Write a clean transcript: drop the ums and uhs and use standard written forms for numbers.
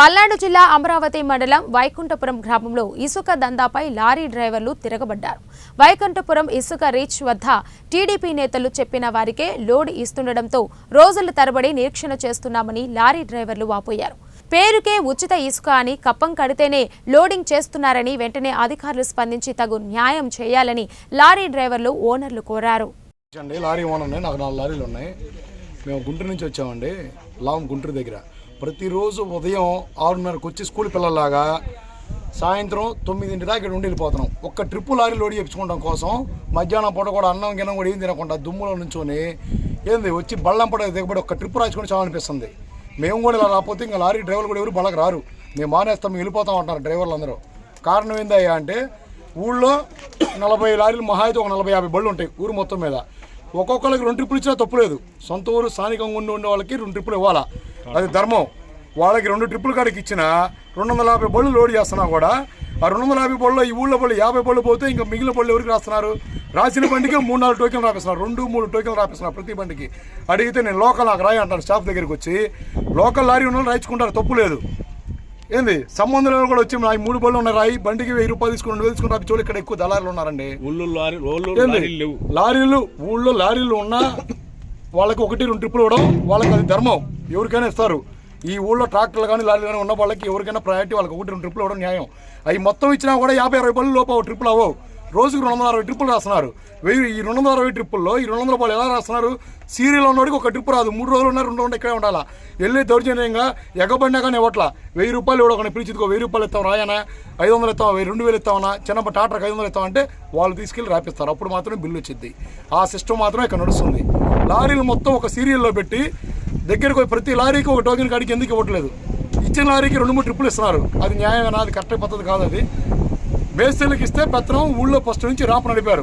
పల్నాడు జిల్లా అమరావతి మండలం వైకుంఠపురం గ్రామంలో ఇసుక దందాపై లారీ డ్రైవర్లు తిరగబడ్డారు. వైకుంఠపురం ఇసుక రీచ్ వద్ద టీడీపీ నేతలు చెప్పిన వారికే లోడ్ ఇస్తుండటంతో రోజుల తరబడి నిరీక్షణ చేస్తున్నామని లారీ డ్రైవర్లు వాపోయారు. పేరుకే ఉచిత ఇసుక అని కప్పం కడితేనే లోడింగ్ చేస్తున్నారని వెంటనే అధికారులు స్పందించి తగు న్యాయం చేయాలని లారీ డ్రైవర్లు ఓనర్లు కోరారు. లారీ ఓనర్ నాకు 4 లారీలు ఉన్నాయి. మేము గుంటూరు నుంచి వచ్చామండి. గుంటూరు దగ్గర ప్రతిరోజు ఉదయం 6:30కు వచ్చి స్కూల్ పిల్లల్లాగా సాయంత్రం 9 దాకా ఇక్కడ ఉండి వెళ్ళిపోతున్నాం. ఒక్క ట్రిప్పు లారీ లోడ్ చేయించుకోవడం కోసం మధ్యాహ్నం పూట కూడా అన్నం గిన్నం కూడా ఏం తినకుండా దుమ్ములో నుంచొని ఏంది వచ్చి బళ్ళం పడ దిగబడి ఒక్క ట్రిప్పు రాసుకొని చాలా అనిపిస్తుంది. మేము కూడా ఇలా రాకపోతే ఇంకా లారీ డ్రైవర్లు కూడా ఎవరు బళ్ళకి రారు. మేము మానేస్తాం, మేము వెళ్ళిపోతాం అంటున్నారు డ్రైవర్లు అందరూ. కారణం ఏందయ్యా అంటే ఊళ్ళో 40 లారీలు మహా అయితే ఒక 40-50 బళ్ళు ఉంటాయి ఊరు మొత్తం మీద. ఒక్కొక్కరికి 2 ట్రిప్పులు ఇచ్చినా తప్పులేదు. సొంత ఊరు స్థానికంగా ఉండే వాళ్ళకి 2 ట్రిప్పులు ఇవ్వాలా, అది ధర్మం. వాళ్ళకి 2 ట్రిప్పులు కాడికి ఇచ్చినా 250 బళ్ళు లోడ్ చేస్తున్నా కూడా ఆ 250 బళ్ళు ఈ ఊళ్ళో బళ్ళు 50 బళ్ళు పోతే ఇంకా మిగిలిన బళ్ళు ఎవరికి రాస్తున్నారు? రాసిన బండికి 3-4 టోకెన్లు రాపిస్తున్నారు, 2-3 టోకెన్లు రాపిస్తున్నారు ప్రతి బండికి. అడిగితే నేను లోకల్ నాకు రాయి అంటాను. స్టాఫ్ దగ్గరికి వచ్చి లోకల్ లారీ ఉన్న వాళ్ళు రాయించుకుంటారు, తప్పు లేదు. ఏంది సంబంధం కూడా వచ్చి 3 బళ్ళు ఉన్న రాయి బండికి 1000 రూపాయలు తీసుకుని 2,000 తీసుకుని రాపించే ఇక్కడ ఎక్కువ దళారులు ఉన్నారండి. లారీలు ఊళ్ళో లారీలు ఉన్నా వాళ్ళకి 1-2 ట్రిప్పులు ఇవ్వడం వాళ్ళకి అది ధర్మం, ఎవరికైనా ఇస్తారు. ఈ ఊళ్ళో ట్రాక్టర్లు కానీ లారీలు కానీ ఉన్న వాళ్ళకి ఎవరికైనా ప్రయారిటీ వాళ్ళకి 1-2 ట్రిప్పులు ఇవ్వడం న్యాయం. అవి మొత్తం ఇచ్చినా కూడా 50-60 బళ్ళు లోపు ట్రిప్పులు అవ్వవు. రోజుకు 260 ట్రిప్పులు రాస్తున్నారు. ఈ 260 ట్రిప్పుల్లో ఈ 200 బళ్ళు ఎలా రాస్తున్నారు? సీరియల్ ఉన్నోడికి ఒక ట్రిప్పు రాదు. 3 రోజులు ఉన్నారు, 2 రోజులు ఇక్కడే ఉండాలా. వెళ్ళి దౌర్జన్యంగా ఎగబడినా కానీ ఇవ్వట్లా. 1000 రూపాయలు ఇవ్వడం పిలిచిదికో 1000 రూపాయలు ఇస్తాం రాయనా, 500 ఇస్తాం, 2000 ఇస్తామన్నా, చిన్న టాటర్కి 500 ఇస్తామంటే వాళ్ళు తీసుకెళ్ళి రాపిస్తారు. అప్పుడు మాత్రమే బిల్లు వచ్చింది. ఆ సిస్టమ్ మాత్రమే ఇక్కడ నడుస్తుంది. లారీలు మొత్తం ఒక సీరియల్లో పెట్టి దగ్గరకు ప్రతి లారీకి ఒక టోకెన్ కాడికి ఎందుకు ఇవ్వట్లేదు? ఇచ్చిన లారీకి 2-3 ట్రిప్పులు ఇస్తున్నారు. అది న్యాయమేనా? అది కరెక్ట్ పద్ధతి కాదు. అది మేస్త్రీలకు ఇస్తే పెత్తనం ఊళ్ళో ఫస్ట్ నుంచి రాపు నడిపారు.